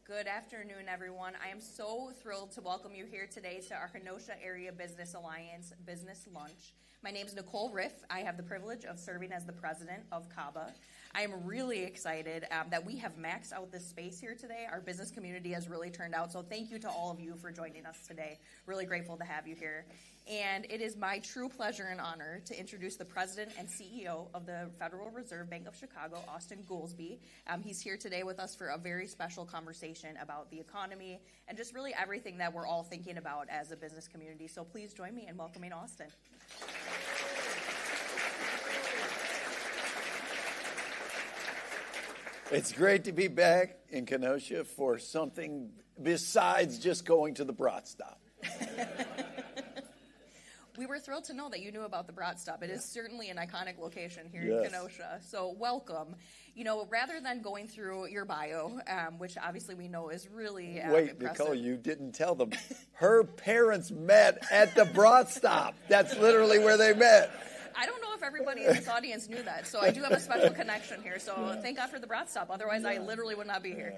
Good afternoon, everyone. I am so thrilled to welcome you here today to our Kenosha Area Business Alliance Business Lunch. My name is Nicole Ryf. I have the privilege of serving as the president of CABA. I am really excited that we have maxed out this space here today. Our business community has really turned out, so thank you to all of you for joining us today. Really grateful to have you here. And it is my true pleasure and honor to introduce the president and CEO of the Federal Reserve Bank of Chicago, Austan Goolsbee. He's here today with us for a very special conversation about the economy and just really everything that we're all thinking about as a business community. So please join me in welcoming Austan. It's great to be back in Kenosha for something besides just going to the brat stop. We were thrilled to know that you knew about the brat stop. It is certainly an iconic location here in Kenosha. So welcome. You know, rather than going through your bio, which obviously we know is really Wait, impressive. Nicole, you didn't tell them. Her parents met at the brat stop. That's literally where they met. I don't know if everybody in this audience knew that, so I do have a special connection here. So thank God for the brat stop. Otherwise, I literally would not be here.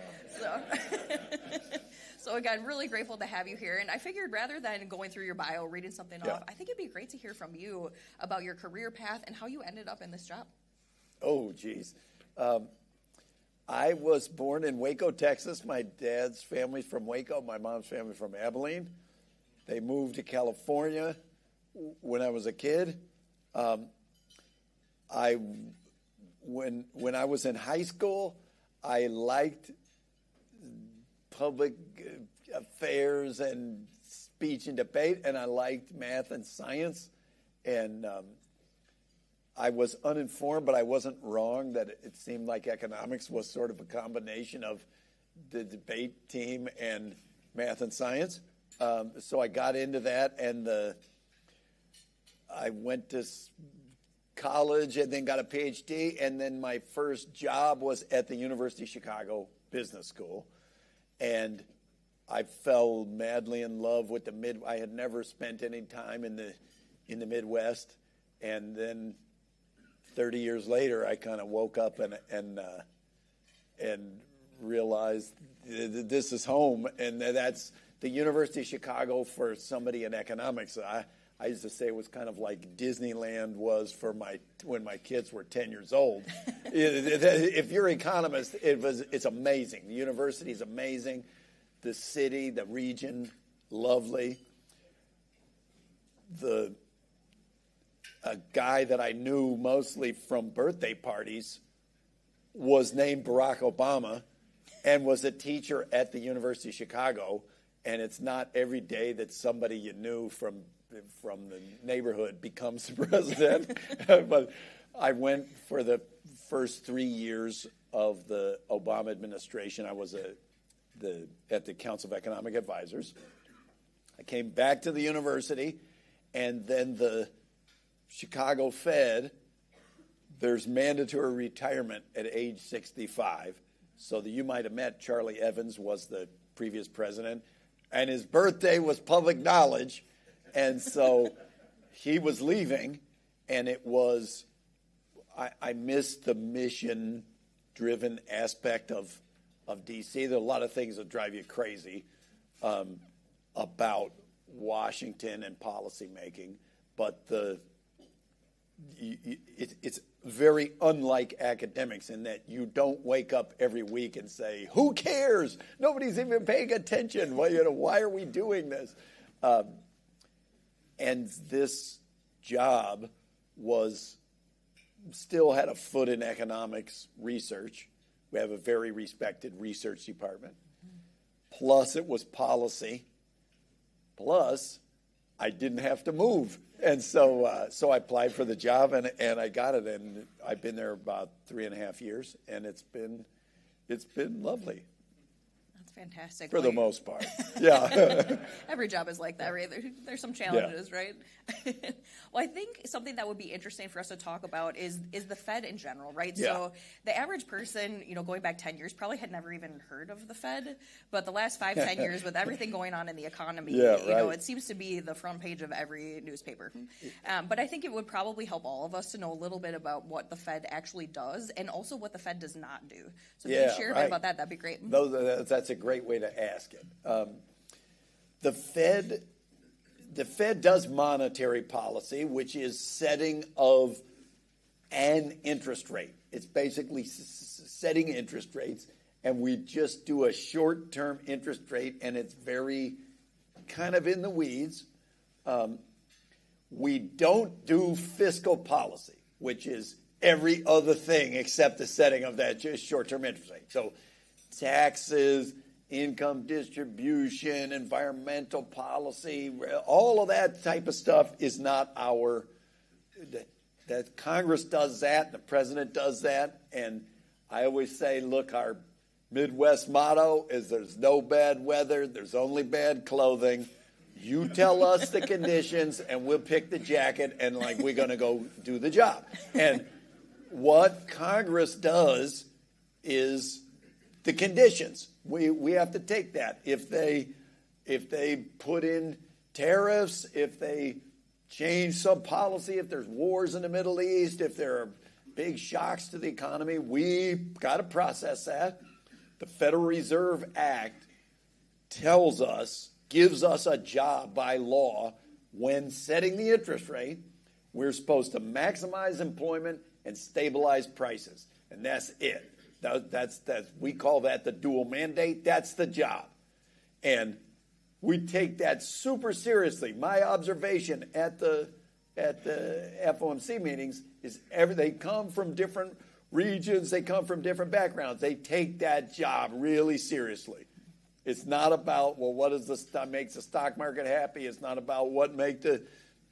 So again, really grateful to have you here. And I figured rather than going through your bio, reading something off, I think it'd be great to hear from you about your career path and how you ended up in this job. Oh, geez. I was born in Waco, Texas. My dad's family's from Waco. My mom's family from Abilene. They moved to California when I was a kid. When I was in high school, I liked public affairs and speech and debate, and I liked math and science. And I was uninformed, but I wasn't wrong that it seemed like economics was sort of a combination of the debate team and math and science. So I got into that, and I went to college and then got a PhD, and then my first job was at the University of Chicago Business School. And I fell madly in love with I had never spent any time in the Midwest, and then 30 years later, I kind of woke up and realized this is home, and that's the University of Chicago for somebody in economics. I used to say it was kind of like Disneyland was for when my kids were 10 years old. If you're an economist, it's amazing. The university is amazing. The city, the region, lovely. A guy that I knew mostly from birthday parties was named Barack Obama and was a teacher at the University of Chicago. And it's not every day that somebody you knew from the neighborhood becomes the president. But I went for the first 3 years of the Obama administration. I was at the Council of Economic Advisors. I came back to the university, and then the Chicago Fed, there's mandatory retirement at age 65. So you might have met Charlie Evans was the previous president, and his birthday was public knowledge. And so he was leaving, and I missed the mission-driven aspect of D.C. There are a lot of things that drive you crazy about Washington and policymaking, but it's very unlike academics in that you don't wake up every week and say, who cares? Nobody's even paying attention. Well, why are we doing this? And this job still had a foot in economics research. We have a very respected research department. Plus, it was policy. Plus, I didn't have to move. And so I applied for the job, and I got it. And I've been there about 3.5 years, and it's been lovely. Fantastic. For the most part. Yeah. Every job is like that, right? There's some challenges, right? Well, I think something that would be interesting for us to talk about is the Fed in general, right? Yeah. So the average person, going back 10 years, probably had never even heard of the Fed. But the last 5-10 years, with everything going on in the economy, it seems to be the front page of every newspaper. But I think it would probably help all of us to know a little bit about what the Fed actually does and also what the Fed does not do. So if you share a bit about that, that'd be great. That's a great great way to ask it. The Fed does monetary policy, which is setting of an interest rate. It's basically setting interest rates, and we just do a short-term interest rate, and it's very kind of in the weeds. We don't do fiscal policy, which is every other thing except the setting of that just short-term interest rate. So taxes, income distribution, environmental policy, all of that type of stuff is not our, that Congress does that, the president does that, and I always say, look, our Midwest motto is there's no bad weather, there's only bad clothing. You tell us the conditions, and we'll pick the jacket, and like we're going to go do the job. And what Congress does is the conditions. We have to take that. If they put in tariffs, if they change some policy, if there's wars in the Middle East, if there are big shocks to the economy, we got to process that. The Federal Reserve Act tells us, gives us a job by law when setting the interest rate. We're supposed to maximize employment and stabilize prices, and that's it. That's we call that the dual mandate. That's the job, and we take that super seriously. My observation at the FOMC meetings is they come from different regions, they come from different backgrounds. They take that job really seriously. It's not about, well, what makes the stock market happy? It's not about what makes the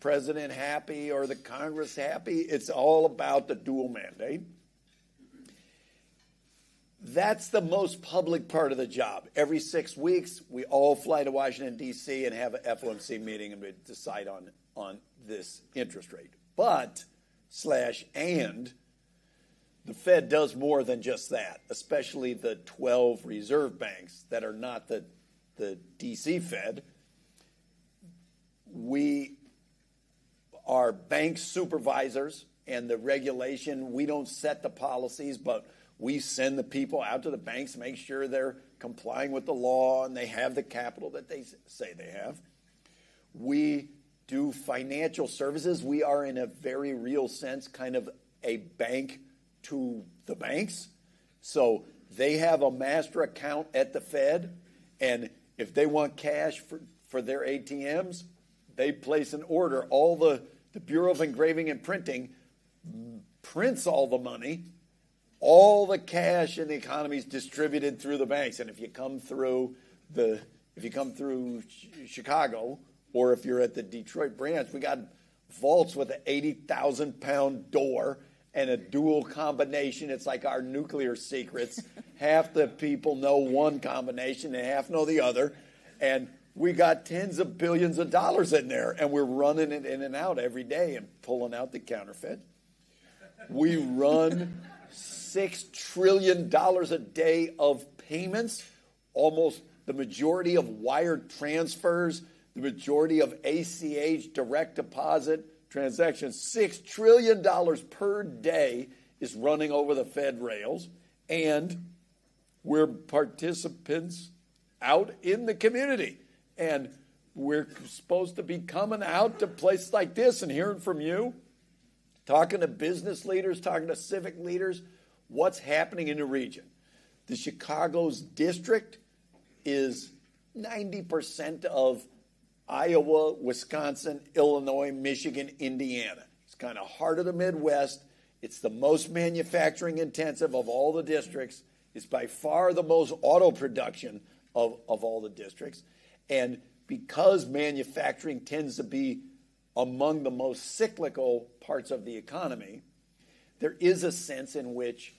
president happy or the Congress happy. It's all about the dual mandate. That's the most public part of the job. Every 6 weeks, we all fly to Washington, D.C. and have an FOMC meeting and we decide on this interest rate. But, the Fed does more than just that, especially the 12 reserve banks that are not the D.C. Fed. We are bank supervisors, and the regulation, we don't set the policies, but we send the people out to the banks to make sure they're complying with the law and they have the capital that they say they have. We do financial services. We are, in a very real sense, kind of a bank to the banks. So they have a master account at the Fed, and if they want cash for their ATMs, they place an order. All the Bureau of Engraving and Printing prints all the money. All the cash in the economy is distributed through the banks. And if you come through Chicago, or if you're at the Detroit branch, we got vaults with an 80,000-pound door and a dual combination. It's like our nuclear secrets. Half the people know one combination and half know the other. And we got tens of billions of dollars in there, and we're running it in and out every day and pulling out the counterfeit. We run $6 trillion a day of payments, almost the majority of wire transfers, the majority of ACH, direct deposit transactions. $6 trillion per day is running over the Fed rails, and we're participants out in the community. And we're supposed to be coming out to places like this and hearing from you, talking to business leaders, talking to civic leaders, what's happening in the region. The Chicago's district is 90% of Iowa, Wisconsin, Illinois, Michigan, Indiana. It's kind of heart of the Midwest. It's the most manufacturing intensive of all the districts. It's by far the most auto production of all the districts. And because manufacturing tends to be among the most cyclical parts of the economy, there is a sense in which,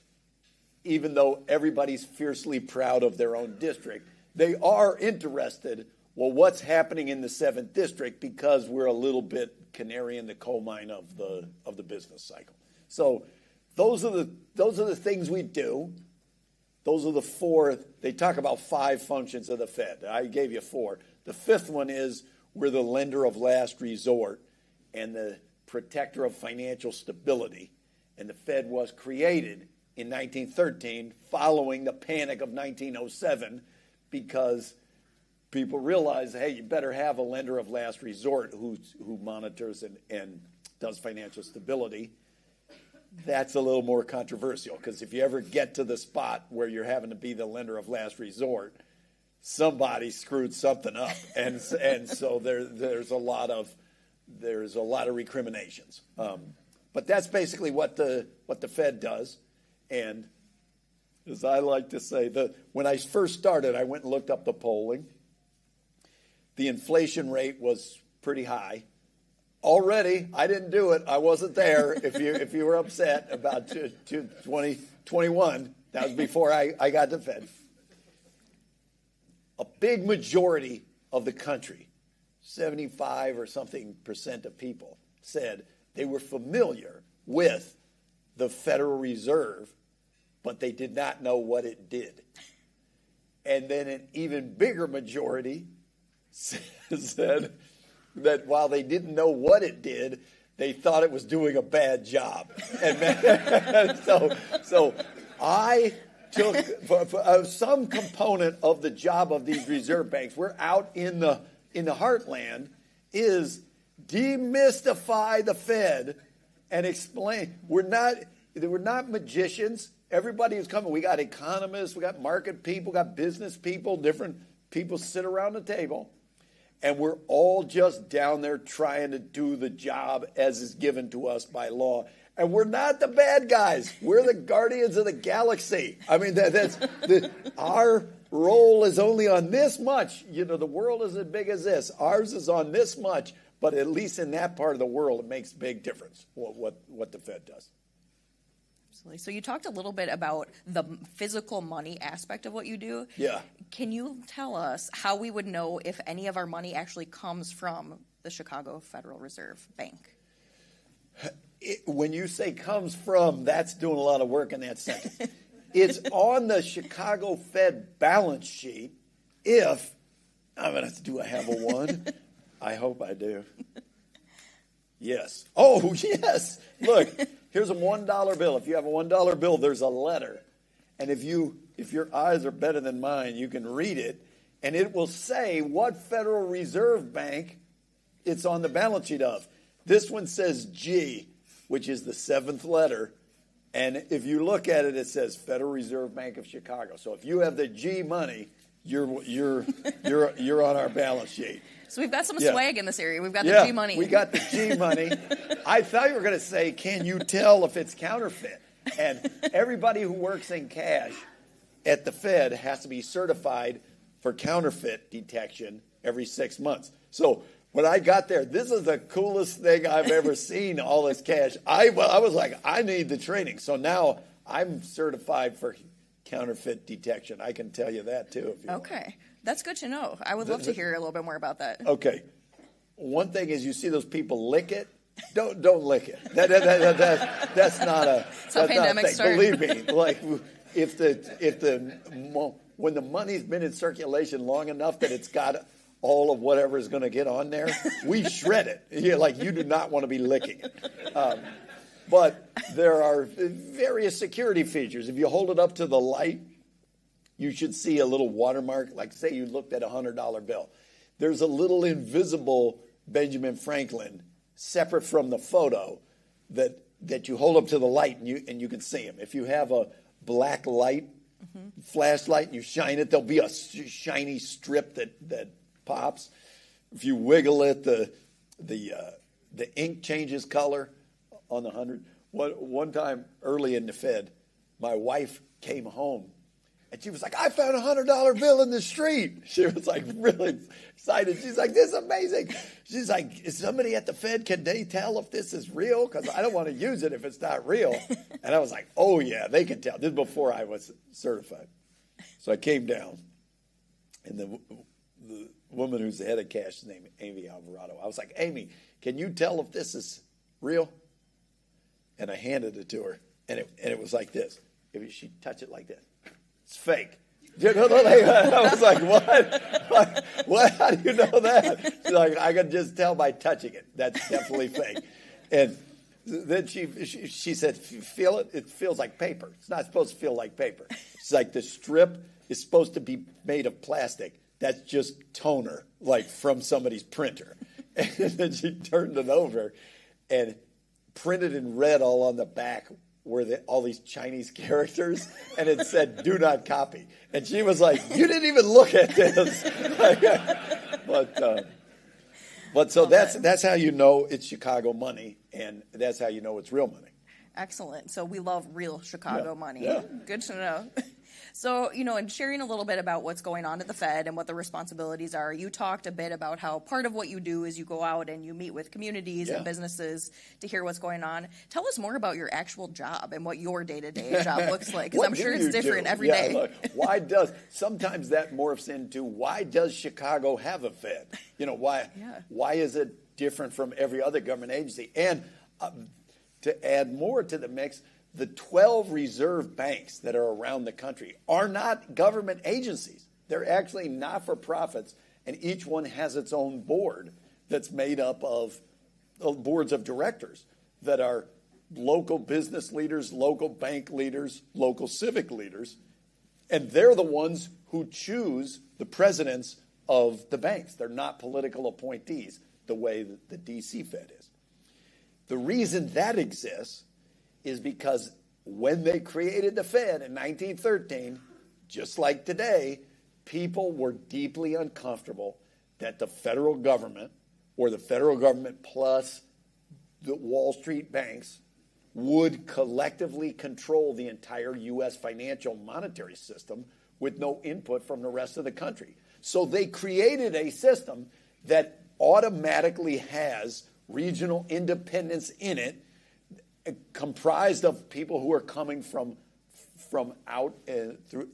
even though everybody's fiercely proud of their own district, they are interested, well, what's happening in the 7th District, because we're a little bit canary in the coal mine of the business cycle. So those are the things we do. Those are the 4. They talk about 5 functions of the Fed. I gave you 4. The 5th one is we're the lender of last resort and the protector of financial stability. And the Fed was created in 1913 following the Panic of 1907 because people realize, hey, you better have a lender of last resort who monitors and does financial stability. That's a little more controversial, because if you ever get to the spot where you're having to be the lender of last resort, somebody screwed something up, and so there's a lot of recriminations. But that's basically what the Fed does. And as I like to say, when I first started, I went and looked up the polling. The inflation rate was pretty high. Already, I didn't do it. I wasn't there. If you were upset about 2021, that was before I got to Fed. A big majority of the country, 75 or something % of people, said they were familiar with the Federal Reserve, but they did not know what it did. And then an even bigger majority said that while they didn't know what it did, they thought it was doing a bad job. And so I took some component of the job of these reserve banks. We're out in the heartland, is demystify the Fed and explain. We're not magicians. Everybody who's coming. We got economists, we got market people, got business people, different people sit around the table. And we're all just down there trying to do the job as is given to us by law. And we're not the bad guys. We're the guardians of the galaxy. I mean, our role is only on this much. You know, the world is as big as this. Ours is on this much. But at least in that part of the world, it makes a big difference what the Fed does. Absolutely. So you talked a little bit about the physical money aspect of what you do. Yeah. Can you tell us how we would know if any of our money actually comes from the Chicago Federal Reserve Bank? When you say comes from, that's doing a lot of work in that sentence. It's on the Chicago Fed balance sheet if, I'm going to have to do I have a one? I hope I do. Yes. Oh, yes. Look, here's a $1 bill. If you have a $1 bill, there's a letter. And if your eyes are better than mine, you can read it, and it will say what Federal Reserve Bank it's on the balance sheet of. This one says G, which is the 7th letter. And if you look at it, it says Federal Reserve Bank of Chicago. So if you have the G money, you're on our balance sheet. So we've got some swag in this area. We've got the G money. We got the G money. I thought you were going to say, can you tell if it's counterfeit? And everybody who works in cash at the Fed has to be certified for counterfeit detection every 6 months. So when I got there, this is the coolest thing I've ever seen, all this cash. I was like, I need the training. So now I'm certified for counterfeit detection. I can tell you that, too. If you want. That's good to know. I would love to hear a little bit more about that. Okay. One thing is you see those people lick it. Don't lick it. That's not a pandemic thing. Believe me, like when the money's been in circulation long enough that it's got all of whatever is going to get on there, we shred it. You do not want to be licking it. But there are various security features. If you hold it up to the light, you should see a little watermark. Like say you looked at a $100 bill. There's a little invisible Benjamin Franklin separate from the photo that you hold up to the light and you can see him. If you have a black light, flashlight, and you shine it, there'll be a shiny strip that pops. If you wiggle it, the ink changes color on the 100. One time early in the Fed, my wife came home and she was like, I found a $100 bill in the street. She was like really excited. She's like, this is amazing. She's like, is somebody at the Fed, can they tell if this is real? Because I don't want to use it if it's not real. And I was like, oh yeah, they can tell. This is before I was certified. So I came down and the woman who's the head of cash is named Amy Alvarado. I was like, Amy, can you tell if this is real? And I handed it to her, and it was like this. If she touch it like this, it's fake. I was like, what? What? How do you know that? She's like, I can just tell by touching it. That's definitely fake. And then she said, feel it? It feels like paper. It's not supposed to feel like paper. It's like the strip is supposed to be made of plastic. That's just toner, like from somebody's printer. And then she turned it over and printed in red all on the back were all these Chinese characters, and it said, "Do not copy." And she was like, "You didn't even look at this." But so that's how you know it's Chicago money, and that's how you know it's real money. Excellent. So we love real Chicago money. Yeah. Good to know. So, and sharing a little bit about what's going on at the Fed and what the responsibilities are, you talked a bit about how part of what you do is you go out and you meet with communities and businesses to hear what's going on. Tell us more about your actual job and what your day-to-day job looks like, because I'm sure it's different every day. Look, sometimes that morphs into, why does Chicago have a Fed? Why is it different from every other government agency? And to add more to the mix, the 12 reserve banks that are around the country are not government agencies. They're actually not-for-profits, and each one has its own board that's made up of boards of directors that are local business leaders, local bank leaders, local civic leaders, and they're the ones who choose the presidents of the banks. They're not political appointees the way that the D.C. Fed is. The reason that exists is because when they created the Fed in 1913, just like today, people were deeply uncomfortable that the federal government, or the federal government plus the Wall Street banks, would collectively control the entire U.S. financial monetary system with no input from the rest of the country. So they created a system that automatically has regional independence in it, comprised of people who are coming from out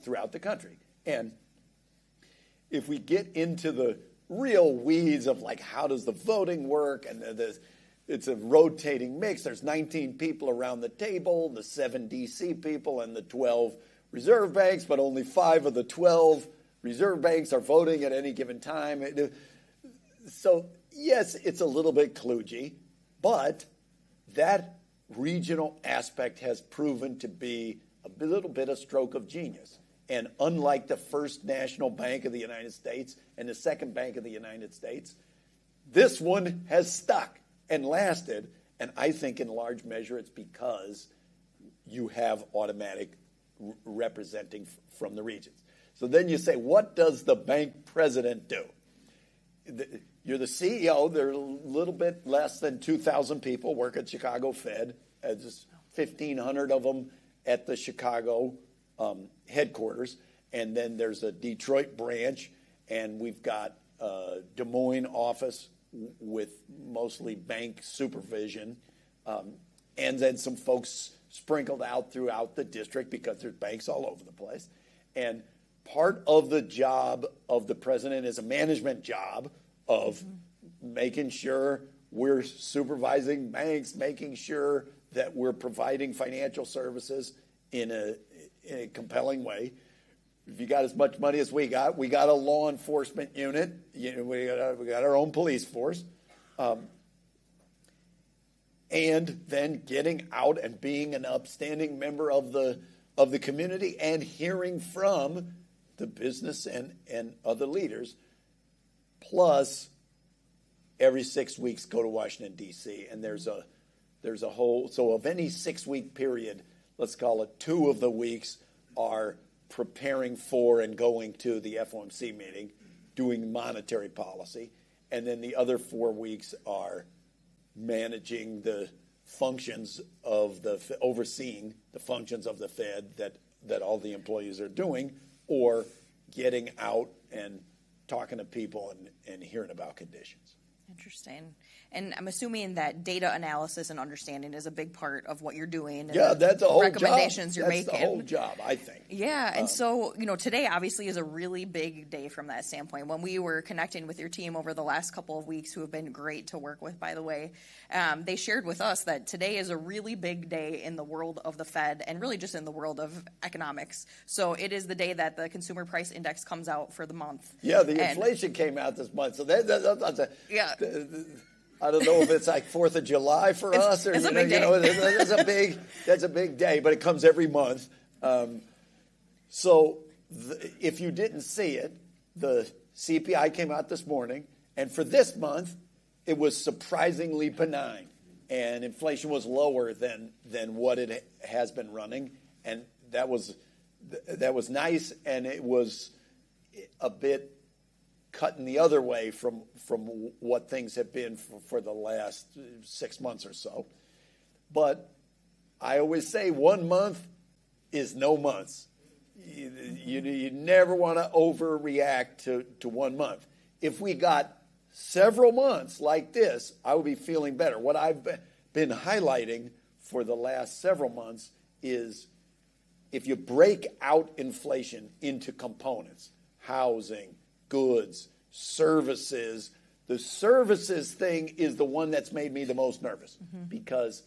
throughout the country. And if we get into the real weeds of like how does the voting work, and it's a rotating mix. There's 19 people around the table, the 7 D.C. people and the 12 reserve banks, but only 5 of the 12 reserve banks are voting at any given time. So yes, it's a little bit kludgy, but that regional aspect has proven to be a little bit a stroke of genius. And unlike the First National Bank of the United States and the Second Bank of the United States, this one has stuck and lasted. And I think in large measure it's because you have automatic representing from the regions. So then you say, what does the bank president do? You're the CEO. There are a little bit less than 2,000 people work at Chicago Fed. Just 1,500 of them at the Chicago headquarters. And then there's a Detroit branch. And we've got a Des Moines office with mostly bank supervision. And then some folks sprinkled out throughout the district because there's banks all over the place. And part of the job of the president is a management job of making sure we're supervising banks, making sure that we're providing financial services in a compelling way. If you got as much money as we got a law enforcement unit. We got our own police force. And then getting out and being an upstanding member of the community and hearing from the business and other leaders. Plus, every 6 weeks go to Washington, D.C., and there's a whole, so of any 6-week period, let's call it 2 of the weeks are preparing for and going to the FOMC meeting, doing monetary policy, and then the other 4 weeks are managing the functions of overseeing the functions of the Fed that all the employees are doing, or getting out and talking to people and hearing about conditions. Interesting. And I'm assuming that data analysis and understanding is a big part of what you're doing. And that's a whole recommendations job. You're making. That's the whole job, I think. Yeah, and so, today obviously is a really big day from that standpoint. When we were connecting with your team over the last couple of weeks, who have been great to work with, by the way, they shared with us that today is a really big day in the world of the Fed and really just in the world of economics. So it is the day that the Consumer Price Index comes out for the month. Yeah, the inflation came out this month. So that's I don't know if it's like 4th of July for us, or it's a big day. That's a big day, but it comes every month. So if you didn't see it, the CPI came out this morning, and for this month, it was surprisingly benign, and inflation was lower than what it has been running, and that was nice, and it was a bit cutting the other way from what things have been for the last 6 months or so. But I always say 1 month is no months. You never want to overreact to 1 month. If we got several months like this, I would be feeling better. What I've been highlighting for the last several months is if you break out inflation into components, housing, goods, services, the services thing is the one that's made me the most nervous because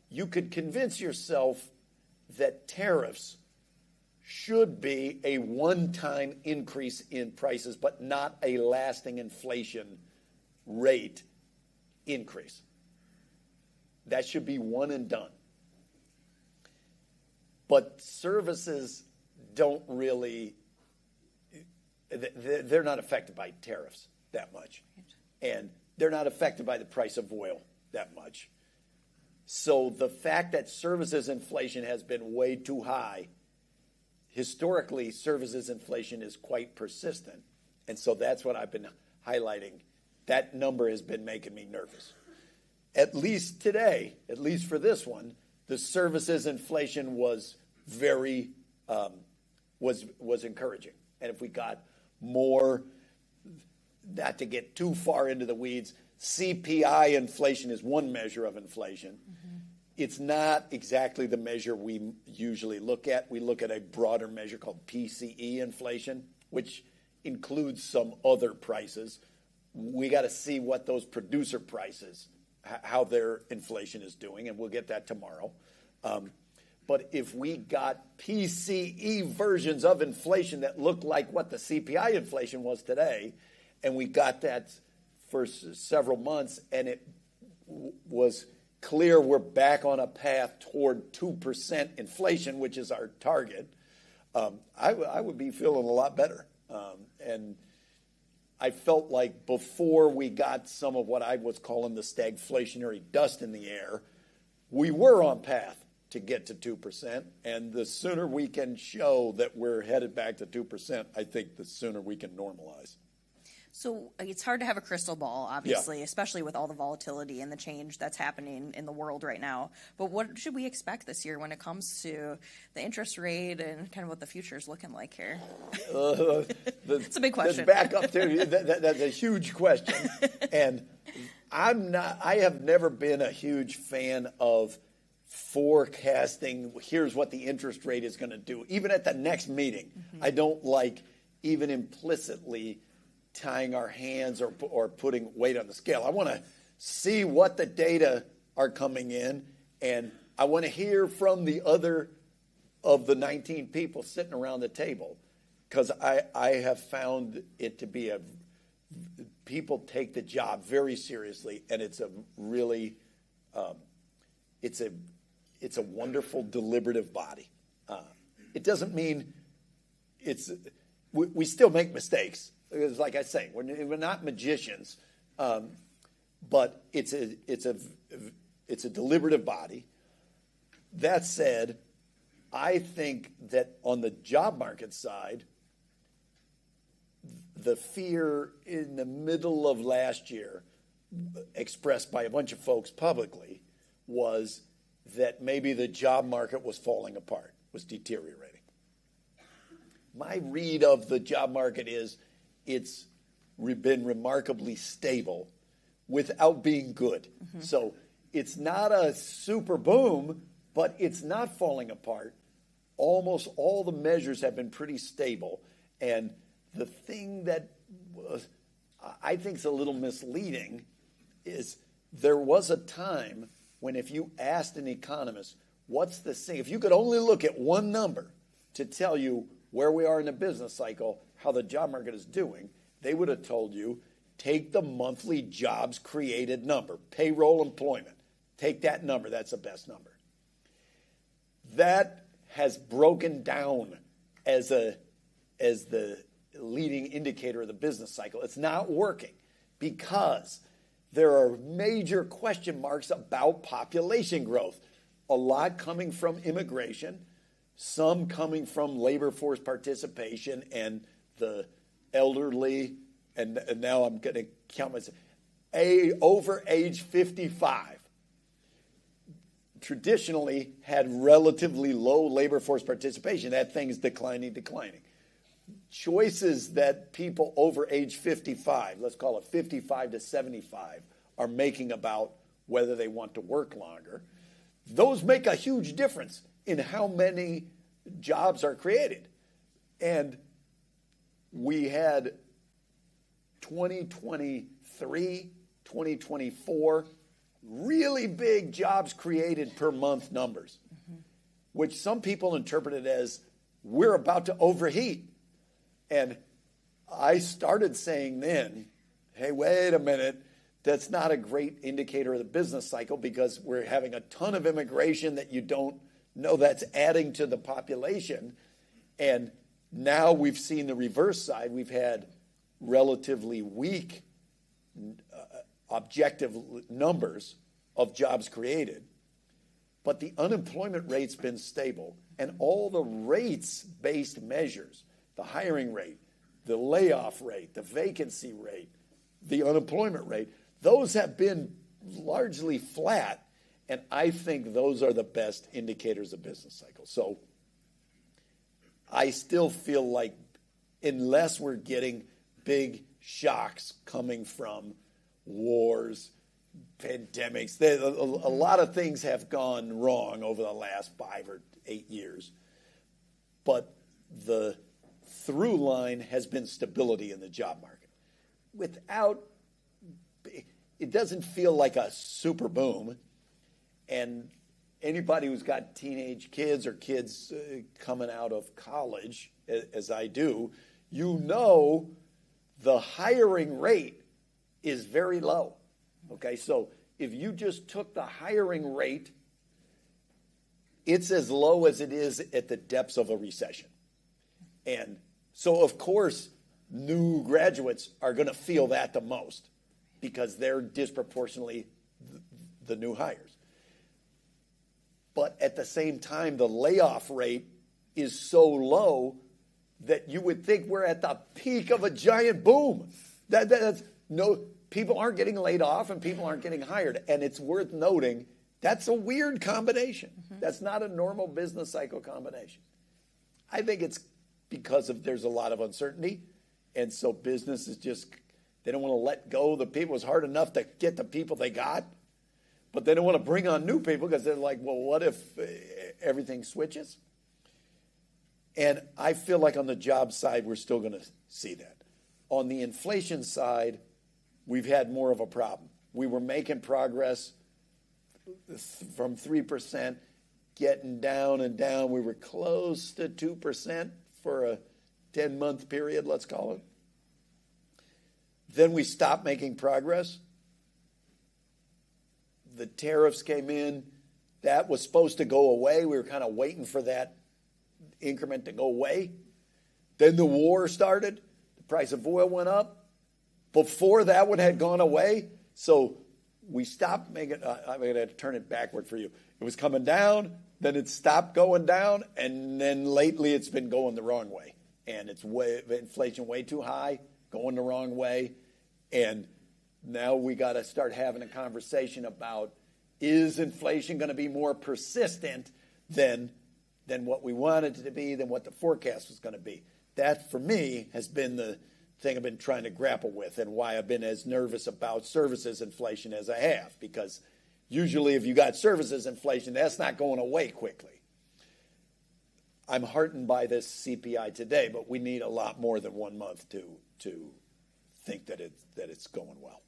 you could convince yourself that tariffs should be a one-time increase in prices, but not a lasting inflation rate increase. That should be one and done. But services don't really, they're not affected by tariffs that much. And they're not affected by the price of oil that much. So the fact that services inflation has been way too high, historically, services inflation is quite persistent. And so that's what I've been highlighting. That number has been making me nervous. At least today, at least for this one, the services inflation was very, was encouraging. And if we got more, not to get too far into the weeds, CPI inflation is one measure of inflation. It's not exactly the measure we usually look at. We look at a broader measure called PCE inflation, which includes some other prices. We got to see what those producer prices, how their inflation is doing, and we'll get that tomorrow. But if we got PCE versions of inflation that looked like what the CPI inflation was today, and we got that for several months, and it was clear we're back on a path toward 2% inflation, which is our target, I would be feeling a lot better. And I felt like before we got some of what I was calling the stagflationary dust in the air, we were on path to get to 2%. And the sooner we can show that we're headed back to 2%, I think the sooner we can normalize. So it's hard to have a crystal ball, obviously, especially with all the volatility and the change that's happening in the world right now. But what should we expect this year when it comes to the interest rate and kind of what the future is looking like here? It's a big question. Back up to that's a huge question, and I have never been a huge fan of forecasting. Here's what the interest rate is going to do. Even at the next meeting, I don't like even implicitly tying our hands or putting weight on the scale. I want to see what the data are coming in, and I want to hear from the other of the 19 people sitting around the table, because I have found it to be people take the job very seriously, and it's a really it's a wonderful deliberative body. It doesn't mean we still make mistakes. Because, like I say, we're not magicians, but it's a deliberative body. That said, I think that on the job market side, the fear in the middle of last year, expressed by a bunch of folks publicly, was that maybe the job market was falling apart, was deteriorating. My read of the job market is it's been remarkably stable without being good. So it's not a super boom, but it's not falling apart. Almost all the measures have been pretty stable. And the thing that I think is a little misleading is there was a time when if you asked an economist, what's the thing? If you could only look at one number to tell you where we are in the business cycle, how the job market is doing, they would have told you, take the monthly jobs created number, payroll employment. Take that number. That's the best number. That has broken down as a as the leading indicator of the business cycle. It's not working because there are major question marks about population growth. A lot coming from immigration, some coming from labor force participation and the elderly, and now I'm going to count myself, over age 55. Traditionally had relatively low labor force participation. That thing's declining. Choices that people over age 55, let's call it 55 to 75, are making about whether they want to work longer, those make a huge difference in how many jobs are created. And we had 2023, 2024, really big jobs created per month numbers, which some people interpreted as we're about to overheat. And I started saying then, hey, wait a minute, that's not a great indicator of the business cycle because we're having a ton of immigration that you don't know that's adding to the population. And now we've seen the reverse side. We've had relatively weak objective numbers of jobs created, but the unemployment rate's been stable, and all the rates-based measures, the hiring rate, the layoff rate, the vacancy rate, the unemployment rate, those have been largely flat, and I think those are the best indicators of business cycle. So I still feel like unless we're getting big shocks coming from wars, pandemics, a lot of things have gone wrong over the last 5 or 8 years. But the through line has been stability in the job market. It doesn't feel like a super boom. And anybody who's got teenage kids or kids coming out of college, as I do, you know the hiring rate is very low. Okay, so if you just took the hiring rate, it's as low as it is at the depths of a recession. And so, of course, new graduates are going to feel that the most because they're disproportionately the new hires. But at the same time, the layoff rate is so low that you would think we're at the peak of a giant boom. People aren't getting laid off and people aren't getting hired. And it's worth noting, that's a weird combination. That's not a normal business cycle combination. I think it's because there's a lot of uncertainty. And so business is just, they don't want to let go of the people. It's hard enough to get the people they got. But they don't want to bring on new people because they're like, well, what if everything switches? And I feel like on the job side, we're still going to see that. On the inflation side, we've had more of a problem. We were making progress from 3%, getting down and down. We were close to 2% for a 10-month period, let's call it. Then we stopped making progress. The tariffs came in. That was supposed to go away. We were kind of waiting for that increment to go away. Then the war started. The price of oil went up. Before that one had gone away. So we stopped making, I'm going to turn it backward for you. It was coming down, then it stopped going down, and then lately it's been going the wrong way. And it's inflation way too high, going the wrong way. And now we got to start having a conversation about, is inflation going to be more persistent than what we wanted it to be, than what the forecast was going to be? That, for me, has been the thing I've been trying to grapple with and why I've been as nervous about services inflation as I have. Because usually if you got services inflation, that's not going away quickly. I'm heartened by this CPI today, but we need a lot more than 1 month to think that it's going well.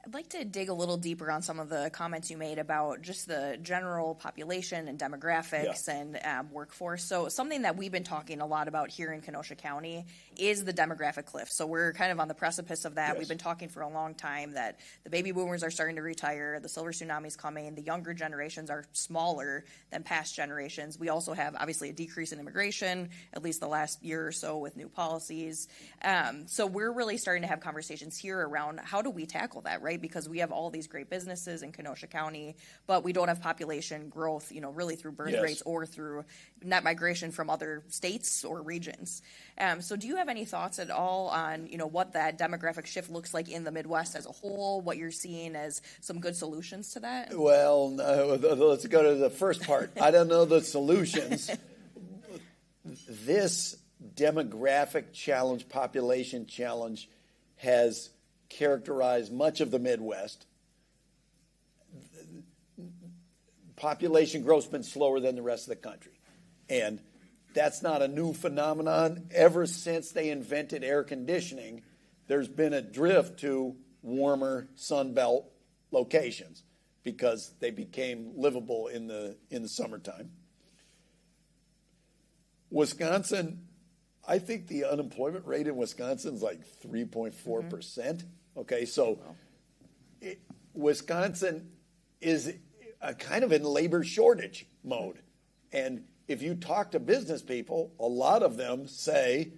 I'd like to dig a little deeper on some of the comments you made about just the general population and demographics and workforce. So something that we've been talking a lot about here in Kenosha County is the demographic cliff. So we're kind of on the precipice of that. Yes. We've been talking for a long time that the baby boomers are starting to retire, the silver tsunami's coming, the younger generations are smaller than past generations. We also have obviously a decrease in immigration, at least the last year or so with new policies. So we're really starting to have conversations here around how do we tackle that, right? Because we have all these great businesses in Kenosha County, but we don't have population growth, really through birth rates or through net migration from other states or regions. So do you have any thoughts at all on, what that demographic shift looks like in the Midwest as a whole, what you're seeing as some good solutions to that? Well, no, let's go to the first part. I don't know the solutions. This demographic challenge, population challenge, has characterized much of the Midwest. Population growth's been slower than the rest of the country. And that's not a new phenomenon. Ever since they invented air conditioning, there's been a drift to warmer Sun Belt locations because they became livable in the summertime. Wisconsin, I think the unemployment rate in Wisconsin is like 3.4%. Okay, so Wisconsin is kind of in labor shortage mode. And if you talk to business people, a lot of them say,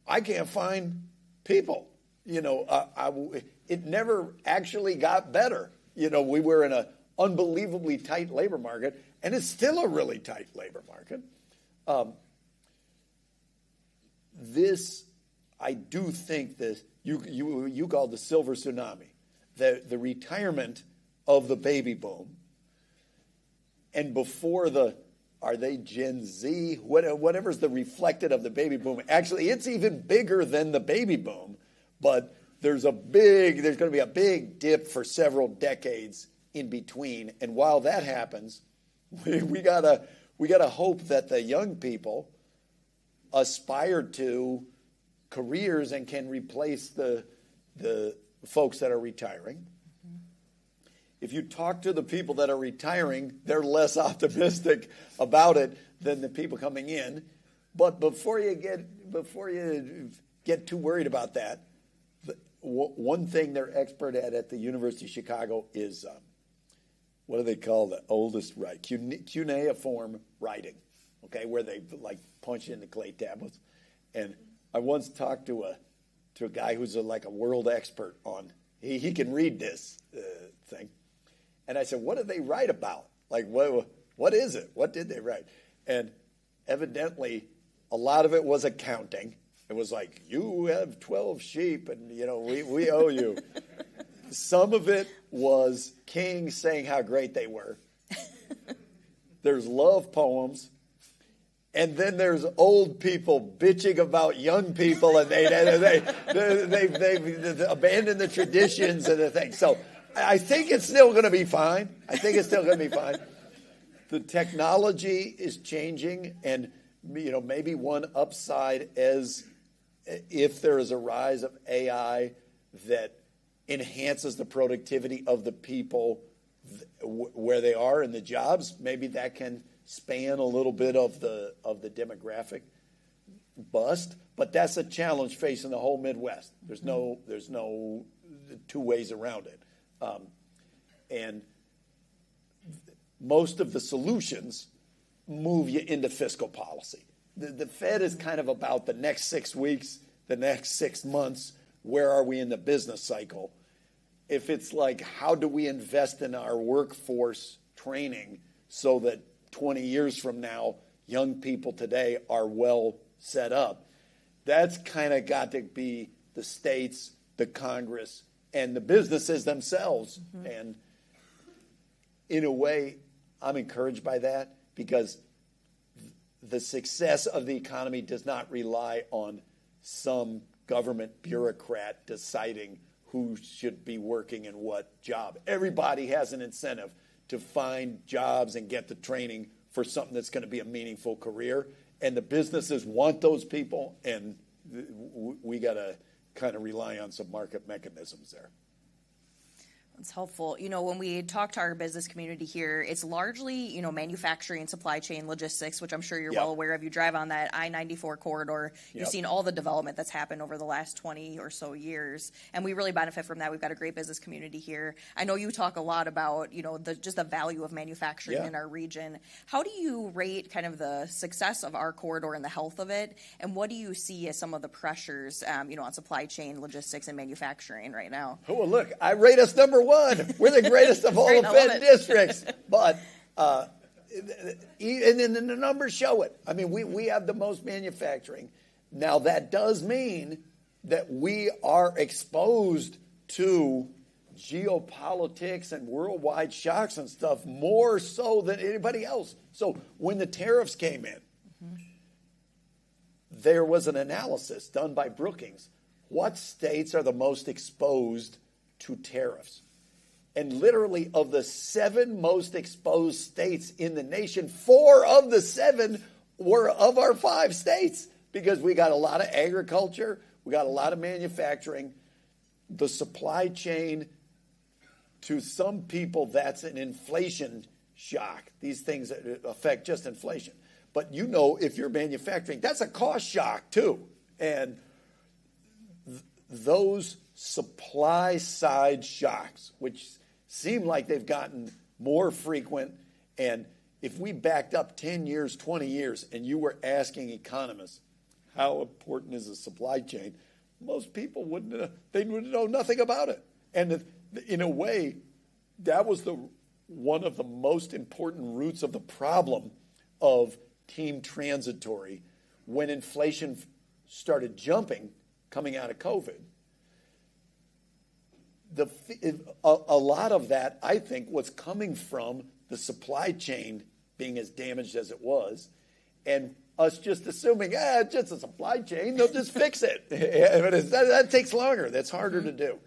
I can't find people. It never actually got better. We were in an unbelievably tight labor market, and it's still a really tight labor market. I do think that you call the silver tsunami, the retirement of the baby boom, and before are they Gen Z? Whatever's the reflected of the baby boom. Actually, it's even bigger than the baby boom, but there's going to be a big dip for several decades in between. And while that happens, we gotta hope that the young people aspire to careers and can replace the folks that are retiring. If you talk to the people that are retiring, they're less optimistic about it than the people coming in. But before you get too worried about that, one thing they're expert at the University of Chicago is what do they call the oldest cuneiform writing? Okay, where they punch in the clay tablets. And I once talked to a guy who's a world expert on. He can read this thing. And I said, what do they write about? What is it? What did they write? And evidently, a lot of it was accounting. It was like, you have 12 sheep, and we owe you. Some of it was kings saying how great they were. There's love poems. And then there's old people bitching about young people, and they've abandoned the traditions and the thing. So I think it's still going to be fine. The technology is changing, and maybe one upside is if there is a rise of AI that enhances the productivity of the people where they are in the jobs, maybe that can span a little bit of the demographic bust, but that's a challenge facing the whole Midwest. There's no two ways around it, and most of the solutions move you into fiscal policy. The Fed is kind of about the next 6 weeks, the next 6 months. Where are we in the business cycle? If it's how do we invest in our workforce training so that 20 years from now, young people today are well set up. That's kind of got to be the states, the Congress, and the businesses themselves. Mm-hmm. And in a way, I'm encouraged by that because the success of the economy does not rely on some government bureaucrat deciding who should be working in what job. Everybody has an incentive to find jobs and get the training for something that's going to be a meaningful career. And the businesses want those people, and we got to kind of rely on some market mechanisms there. It's helpful. When we talk to our business community here, it's largely, manufacturing, supply chain, logistics, which I'm sure you're well aware of. You drive on that I-94 corridor. You've seen all the development that's happened over the last 20 or so years, and we really benefit from that. We've got a great business community here. I know you talk a lot about, just the value of manufacturing in our region. How do you rate kind of the success of our corridor and the health of it, and what do you see as some of the pressures, on supply chain, logistics, and manufacturing right now? Oh, well, look, I rate us number 1. We're the greatest of all the Fed districts. But, and the numbers show it. I mean, we have the most manufacturing. Now, that does mean that we are exposed to geopolitics and worldwide shocks and stuff more so than anybody else. So when the tariffs came in, there was an analysis done by Brookings. What states are the most exposed to tariffs? And literally, of the 7 most exposed states in the nation, 4 of the 7 were of our 5 states, because we got a lot of agriculture, we got a lot of manufacturing. The supply chain, to some people, that's an inflation shock. These things affect just inflation. But if you're manufacturing, that's a cost shock too. And those supply side shocks, which seem like they've gotten more frequent, and if we backed up 10 years, 20 years, and you were asking economists, how important is the supply chain? Most people wouldn't know nothing about it. And in a way, that was one of the most important roots of the problem of team transitory when inflation started jumping coming out of COVID. A lot of that, I think, was coming from the supply chain being as damaged as it was, and us just assuming, it's just a supply chain, they'll just fix it. That takes longer. That's harder to do.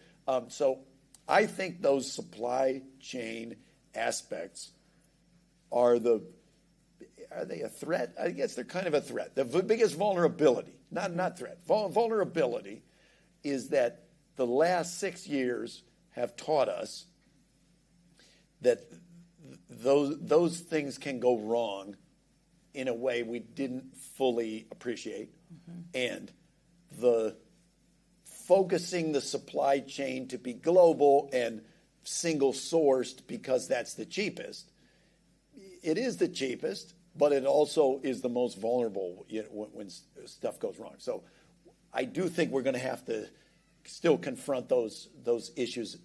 So I think those supply chain aspects are they a threat? I guess they're kind of a threat. The biggest vulnerability, not threat, vulnerability is that the last 6 years have taught us that those things can go wrong in a way we didn't fully appreciate. And the focusing the supply chain to be global and single sourced because that's the cheapest. It is the cheapest, but it also is the most vulnerable when stuff goes wrong. So I do think we're going to have to still confront those issues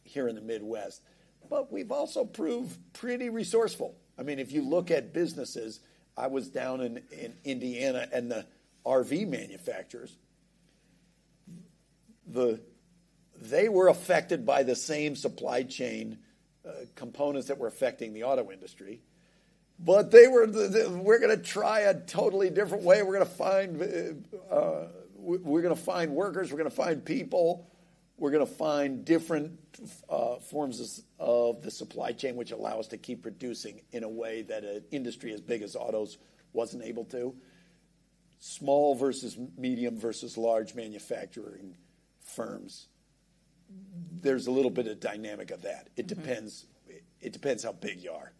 here in the Midwest. But we've also proved pretty resourceful. I mean, if you look at businesses, I was down in Indiana, and the RV manufacturers, they were affected by the same supply chain components that were affecting the auto industry. But we're going to try a totally different way. We're going to find workers. We're going to find people. We're going to find different forms of the supply chain which allow us to keep producing in a way that an industry as big as autos wasn't able to. Small versus medium versus large manufacturing firms. There's a little bit of dynamic of that. It depends. It depends how big you are.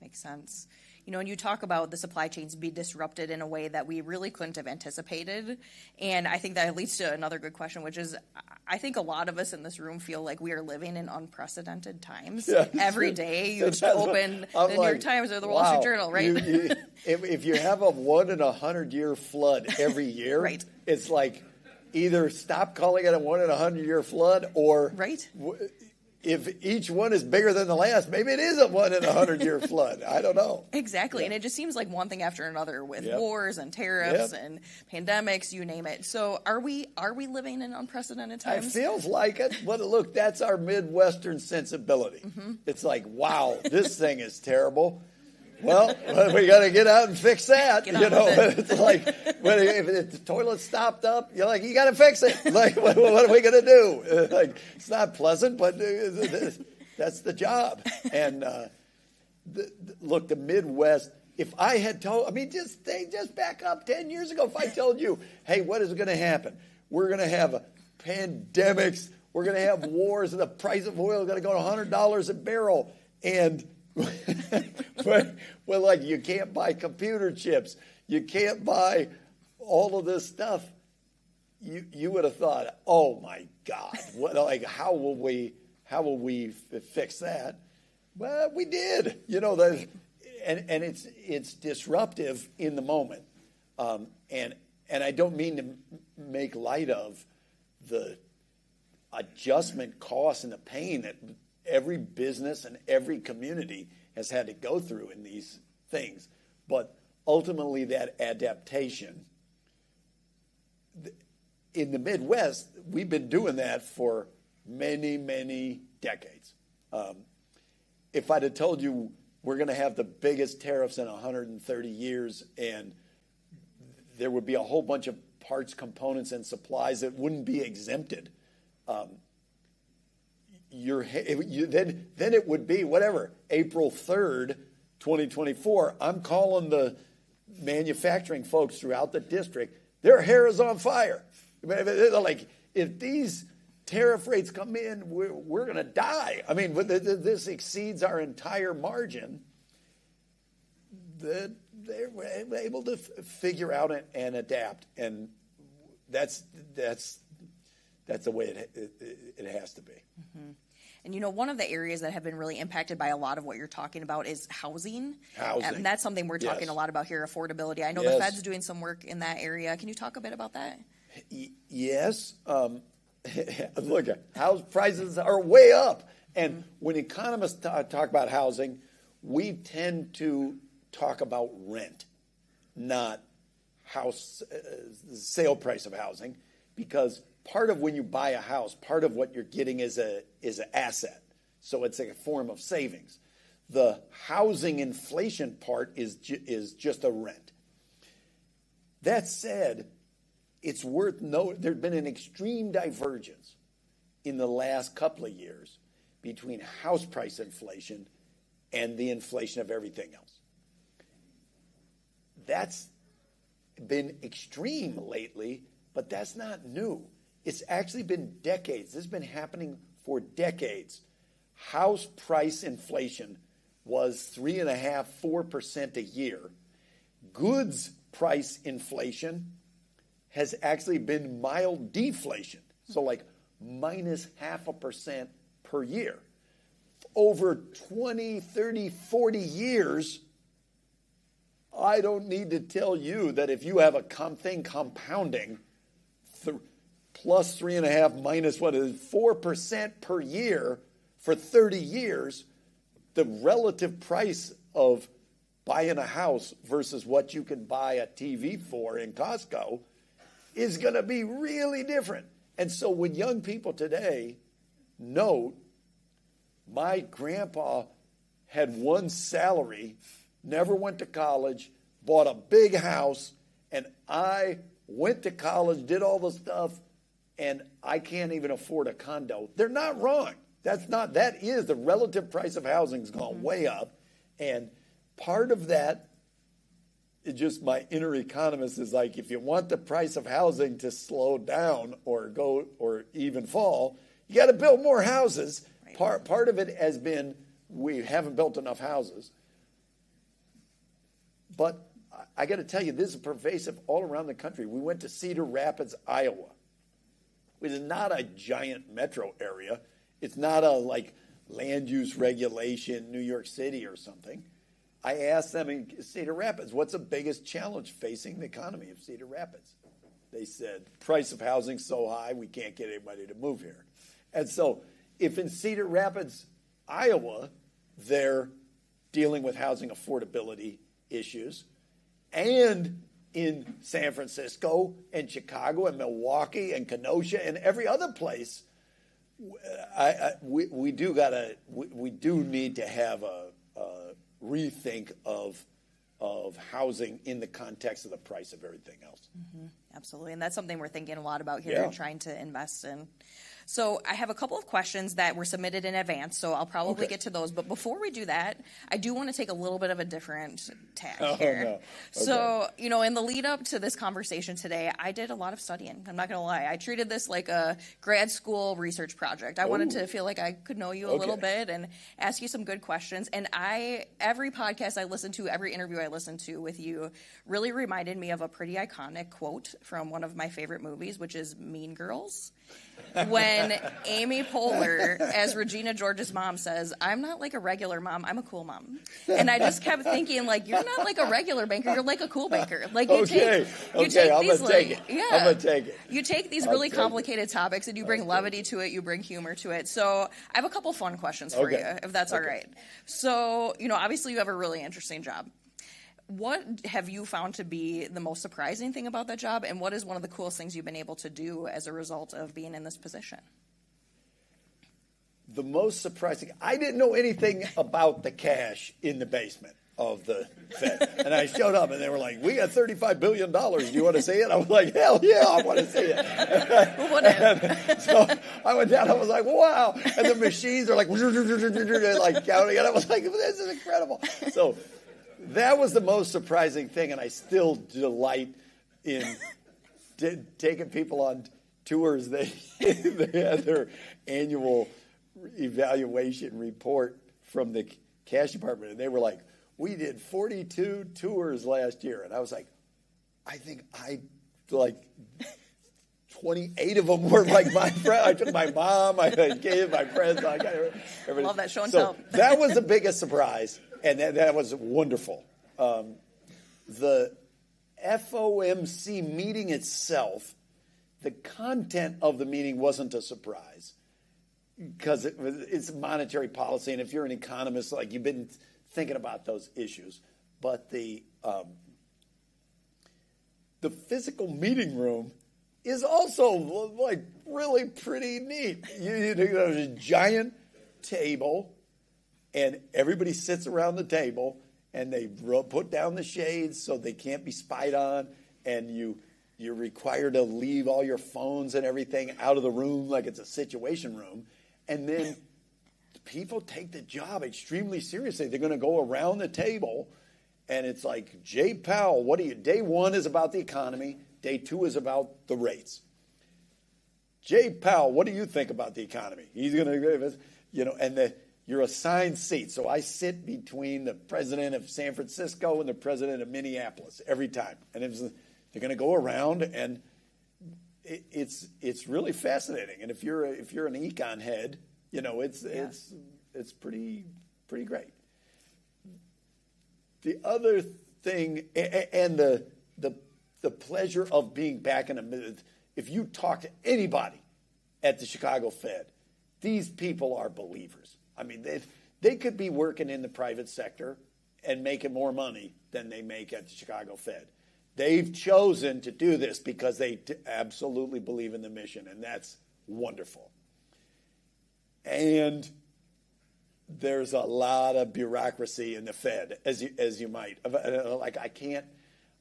Makes sense. And you talk about the supply chains be disrupted in a way that we really couldn't have anticipated. And I think that leads to another good question, which is, I think a lot of us in this room feel like we are living in unprecedented times. Yeah. Every day you just open the New York Times or the Wall Street Journal, right? If you have a 1 in 100-year flood every year, right. It's like either stop calling it a 1 in 100-year flood, or right. If each one is bigger than the last, maybe it is a 1 in 100-year flood. I don't know. Exactly. Yeah. And it just seems like one thing after another with wars and tariffs and pandemics, you name it. So are we living in unprecedented times? It feels like it. But look, that's our Midwestern sensibility. It's like, wow, this thing is terrible. Well, we got to get out and fix that. It's like, if the toilet's stopped up, you're like, you got to fix it. Like, what are we going to do? Like, it's not pleasant, but that's the job. And look, the Midwest. If I had told, just back up 10 years ago. If I told you, hey, what is going to happen? We're going to have pandemics. we're going to have wars, and the price of oil is going to go to $100 a barrel. And but like, you can't buy computer chips. You can't buy all of this stuff. You would have thought, oh my God, how will we fix that? Well, we did. And it's disruptive in the moment. And I don't mean to make light of the adjustment costs and the pain that every business and every community has had to go through in these things. But ultimately, that adaptation, in the Midwest, we've been doing that for many, many decades. If I'd have told you we're going to have the biggest tariffs in 130 years, and there would be a whole bunch of parts, components, and supplies that wouldn't be exempted, then it would be whatever, April 3rd, 2024. I'm calling the manufacturing folks throughout the district. Their hair is on fire. Like, if these tariff rates come in, we're going to die. I mean, this exceeds our entire margin. They're able to figure out and adapt, and that's the way it has to be. Mm-hmm. And one of the areas that have been really impacted by a lot of what you're talking about is housing. And that's something we're talking a lot about here, affordability. I know the Fed's doing some work in that area. Can you talk a bit about that? Yes. Look, house prices are way up. And when economists talk about housing, we tend to talk about rent, not sale price of housing, because part of when you buy a house, part of what you're getting is an asset. So it's a form of savings. The housing inflation part is just a rent. That said, it's worth noting there's been an extreme divergence in the last couple of years between house price inflation and the inflation of everything else. That's been extreme lately, but that's not new. It's actually been decades. This has been happening for decades. House price inflation was 3.5%, 4% a year. Goods price inflation has actually been mild deflation, so like minus 0.5% per year. Over 20, 30, 40 years, I don't need to tell you that if you have a thing compounding, plus 3.5 minus 4% per year for 30 years, the relative price of buying a house versus what you can buy a TV for in Costco is going to be really different. And so when young people today note, my grandpa had one salary, never went to college, bought a big house, and I went to college, did all the stuff, and I can't even afford a condo. They're not wrong. That is the relative price of housing has gone way up. And part of that is just my inner economist is like, if you want the price of housing to slow down or go or even fall, you got to build more houses. Right. Part of it has been we haven't built enough houses. But I got to tell you, this is pervasive all around the country. We went to Cedar Rapids, Iowa, which is not a giant metro area. It's not a land use regulation, New York City or something. I asked them in Cedar Rapids, what's the biggest challenge facing the economy of Cedar Rapids? They said, price of housing so high, we can't get anybody to move here. And so if in Cedar Rapids, Iowa, they're dealing with housing affordability issues, and in San Francisco and Chicago and Milwaukee and Kenosha and every other place, we do need to have a rethink of housing in the context of the price of everything else. Mm-hmm. Absolutely, and that's something we're thinking a lot about here Yeah. and trying to invest in. So I have a couple of questions that were submitted in advance, so I'll probably get to those. But before we do that, I do want to take a little bit of a different tack here. No. Okay. So, in the lead up to this conversation today, I did a lot of studying. I'm not going to lie. I treated this like a grad school research project. I wanted to feel like I could know you a little bit and ask you some good questions. And every podcast I listened to, every interview I listened to with you really reminded me of a pretty iconic quote from one of my favorite movies, which is Mean Girls. When Amy Poehler, as Regina George's mom, says, "I'm not like a regular mom, I'm a cool mom." And I just kept thinking, like, you're not like a regular banker, you're like a cool banker. Like, you take I'm these, gonna take it. I'm gonna take it. You take these really complicated topics and you bring levity to it, you bring humor to it. So I have a couple fun questions for you, if that's all right. So, obviously you have a really interesting job. What have you found to be the most surprising thing about that job, and what is one of the coolest things you've been able to do as a result of being in this position? The most surprising, I didn't know anything about the cash in the basement of the Fed. And I showed up and they were like, "We got $35 billion. Do you want to see it?" I was like, "Hell yeah, I want to see it." So I went down, I was like, "Wow." And the machines are like counting, and I was like, "This is incredible." So that was the most surprising thing, and I still delight in taking people on tours. They had their annual evaluation report from the cash department, and they were like, "We did 42 tours last year." And I was like, "I think 28 of them were like my friend. I took my mom, I gave my friends. I got everything." Love that show and tell. That was the biggest surprise, and that was wonderful. The FOMC meeting itself, the content of the meeting wasn't a surprise because it's monetary policy, and if you're an economist, like, you've been thinking about those issues. But the physical meeting room is also like really pretty neat. There's a giant table, and everybody sits around the table, and they put down the shades so they can't be spied on, and you're required to leave all your phones and everything out of the room like it's a situation room. And then people take the job extremely seriously. They're going to go around the table, and it's like, "Jay Powell, day one is about the economy. Day two is about the rates. Jay Powell, what do you think about the economy?" He's going to give us, and you're assigned seats. So I sit between the president of San Francisco and the president of Minneapolis every time. And they're going to go around, and it's really fascinating. And if you're an econ head, it's pretty great. The other thing, and the pleasure of being back in if you talk to anybody at the Chicago Fed, these people are believers. I mean, they could be working in the private sector and making more money than they make at the Chicago Fed. They've chosen to do this because they absolutely believe in the mission, and that's wonderful. And there's a lot of bureaucracy in the Fed, as you might. Like,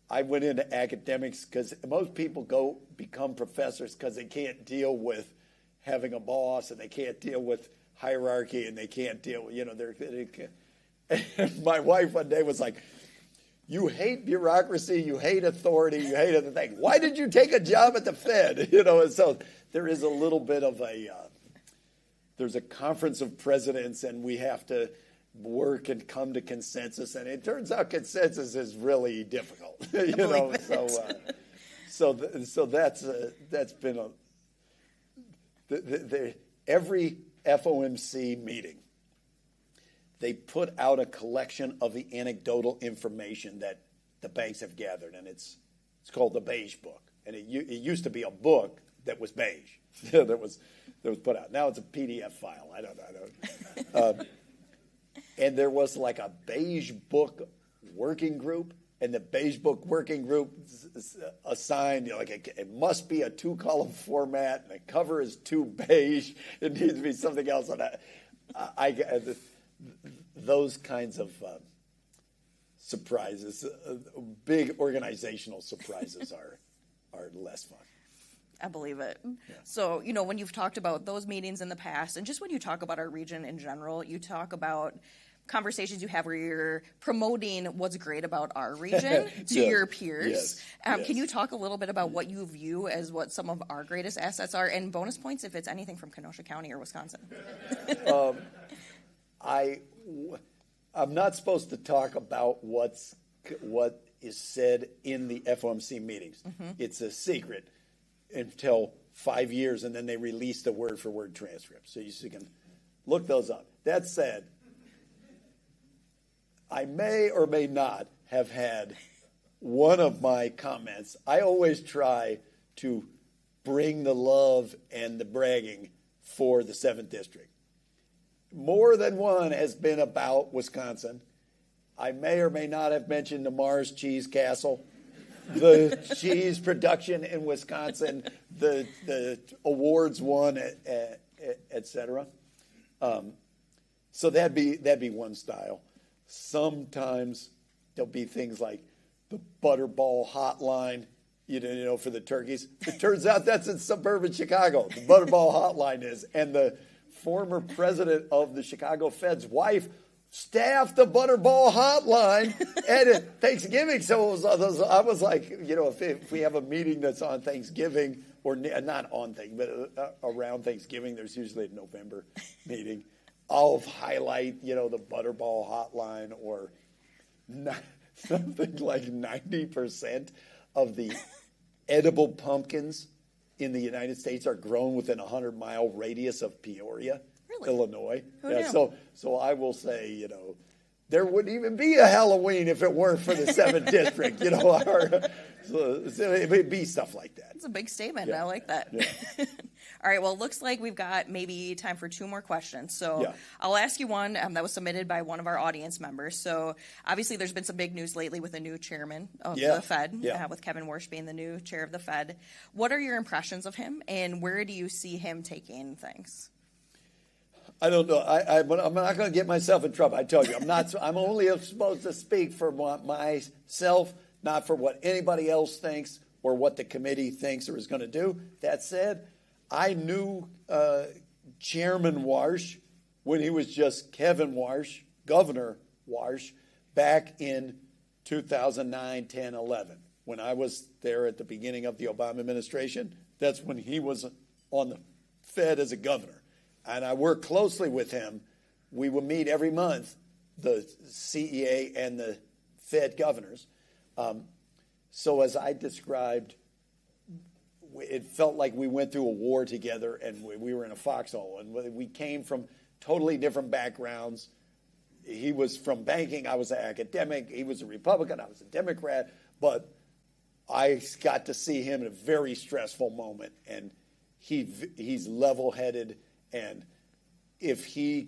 I went into academics because most people become professors because they can't deal with having a boss, and they can't deal with hierarchy, and they can't deal with, and my wife one day was like, "You hate bureaucracy, you hate authority, you hate other things. Why did you take a job at the Fed?" And so there is a little bit of there's a conference of presidents, and we have to work and come to consensus, and it turns out consensus is really difficult. So that's been every FOMC meeting, they put out a collection of the anecdotal information that the banks have gathered, and it's called the Beige Book. And it used to be a book that was beige that was put out. Now it's a PDF file. I don't know. And there was like a Beige Book working group, and the Beige Book working group assigned, it must be a 2-column format, and the cover is too beige. It needs to be something else. And those kinds of surprises, big organizational surprises, are are less fun. I believe it. Yeah. So, when you've talked about those meetings in the past, and just when you talk about our region in general, you talk about conversations you have where you're promoting what's great about our region to Yes. your peers. Yes. Can you talk a little bit about what you view as what some of our greatest assets are, and bonus points if it's anything from Kenosha County or Wisconsin? I'm not supposed to talk about what is said in the FOMC meetings. Mm-hmm. It's a secret until 5 years, and then they release the word-for-word transcript. So you can look those up. That said, I may or may not have had one of my comments. I always try to bring the love and the bragging for the 7th District. More than one has been about Wisconsin. I may or may not have mentioned the Mars Cheese Castle, the cheese production in Wisconsin, the awards won, et cetera. So that'd be one style. Sometimes there'll be things like the Butterball Hotline, for the turkeys. It turns out that's in suburban Chicago. The Butterball Hotline is, and the former president of the Chicago Fed's wife staffed the Butterball Hotline at Thanksgiving. So I was like, if we have a meeting that's on Thanksgiving, or not on Thanksgiving, but around Thanksgiving, there's usually a November meeting, I'll highlight, the Butterball Hotline, or something like 90% of the edible pumpkins in the United States are grown within a 100-mile radius of Peoria, really? Illinois. Who knew? So I will say, there wouldn't even be a Halloween if it weren't for the 7th District, so it would be stuff like that. It's a big statement. Yeah. I like that. Yeah. All right, well, it looks like we've got maybe time for 2 more questions. So Yeah. I'll ask you one that was submitted by one of our audience members. So obviously there's been some big news lately with the new chairman of the Fed, with Kevin Warsh being the new chair of the Fed. What are your impressions of him, and where do you see him taking things? I don't know. I'm not going to get myself in trouble. I tell you, I'm only supposed to speak for myself, not for what anybody else thinks or what the committee thinks or is going to do. That said, I knew Chairman Warsh when he was just Kevin Warsh, Governor Warsh, back in 2009, 10, 11. When I was there at the beginning of the Obama administration, that's when he was on the Fed as a governor. And I worked closely with him. We would meet every month, the CEA and the Fed governors. So as I described, it felt like we went through a war together, and we were in a foxhole. And we came from totally different backgrounds. He was from banking. I was an academic. He was a Republican. I was a Democrat. But I got to see him in a very stressful moment, and he's level-headed. And if he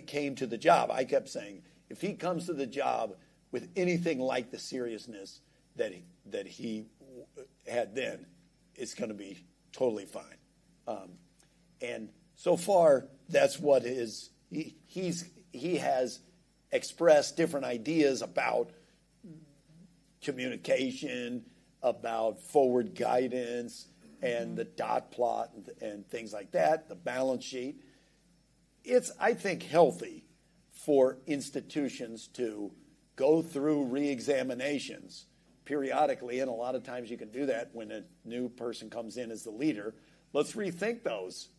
came to the job, I kept saying, if he comes to the job with anything like the seriousness that he had then, it's going to be totally fine. And so far, that's what he has expressed different ideas about communication, about forward guidance, and the dot plot and things like that, the balance sheet. It's, I think, healthy for institutions to go through reexaminations periodically, and a lot of times you can do that when a new person comes in as the leader. Let's rethink those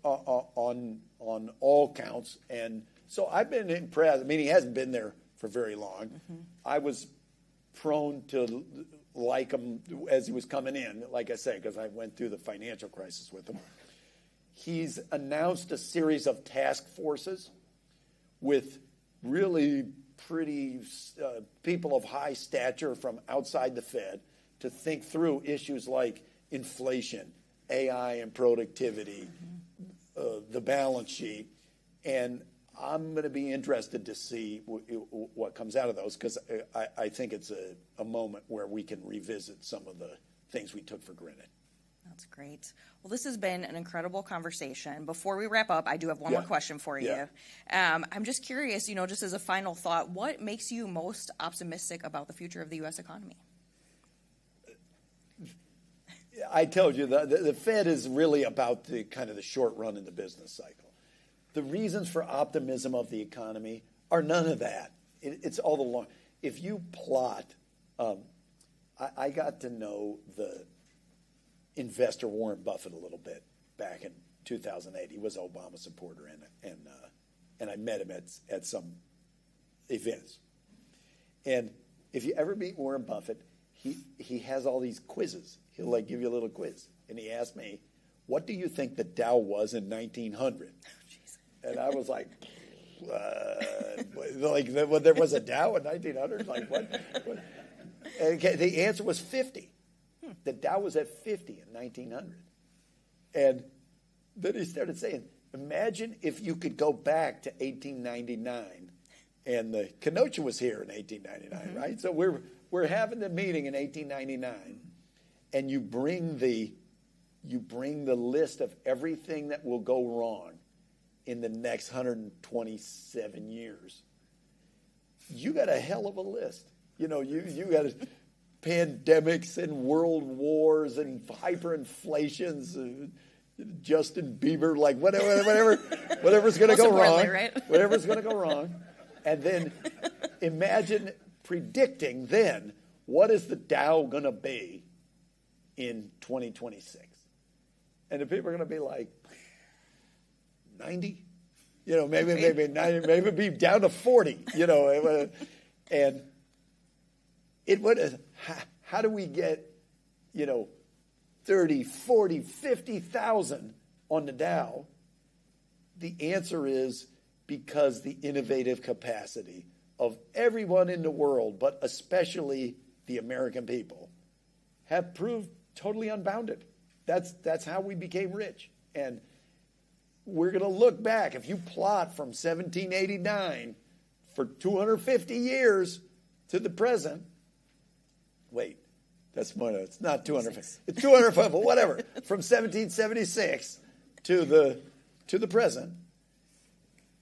on all counts. And so I've been impressed. I mean, he hasn't been there for very long. Mm-hmm. I was prone to like him as he was coming in, like I say, because I went through the financial crisis with him. He's announced a series of task forces with really pretty people of high stature from outside the Fed to think through issues like inflation, AI and productivity, the balance sheet. And I'm going to be interested to see what comes out of those, because I think it's a moment where we can revisit some of the things we took for granted. That's great. Well, this has been an incredible conversation. Before we wrap up, I do have one more question for you. I'm just curious, just as a final thought, what makes you most optimistic about the future of the U.S. economy? I told you, the Fed is really about the kind of the short run in the business cycle. The reasons for optimism of the economy are none of that. It's all the long. If you plot, I got to know the investor Warren Buffett a little bit back in 2008. He was an Obama supporter, and I met him at some events. And if you ever meet Warren Buffett, he has all these quizzes. He'll like give you a little quiz. And he asked me, what do you think the Dow was in 1900? Oh, and I was like, there was a Dow in 1900? Like what? And the answer was 50. The Dow was at 50 in 1900. And then he started saying, imagine if you could go back to 1899, and the Kenosha was here in 1899, right? So we're having the meeting in 1899, and you bring the list of everything that will go wrong in the next 127 years. You got a hell of a list. You got pandemics and world wars and hyperinflations. Justin Bieber, like whatever's going to go wrong, right? Whatever's going to go wrong, and then imagine predicting then what is the Dow going to be in 2026, and the people are going to be like 90, maybe 90, maybe be down to 40, and it would. How do we get 30, 40, 50,000 on the Dow? The answer is because the innovative capacity of everyone in the world, but especially the American people, have proved totally unbounded. That's how we became rich. And we're going to look back. If you plot from 1789 for 250 years to the present, wait. That's more. It's not 250. It's 205, but whatever. From 1776 to the present,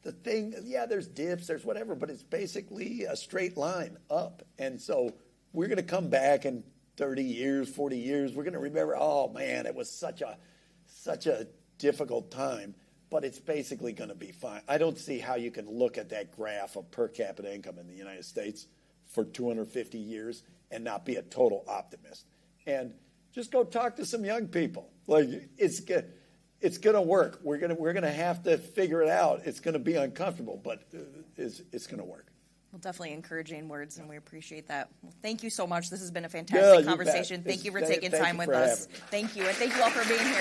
the thing. Yeah, there's dips, there's whatever, but it's basically a straight line up. And so we're going to come back in 30 years, 40 years. We're going to remember. Oh man, it was such a difficult time, but it's basically going to be fine. I don't see how you can look at that graph of per capita income in the United States for 250 years and not be a total optimist. And just go talk to some young people. Like it's going to work. We're going to have to figure it out. It's going to be uncomfortable, but it's going to work. Well, definitely encouraging words, and we appreciate that. Well, thank you so much. This has been a fantastic conversation. Thank you for taking time with us. Thank you, and thank you all for being here.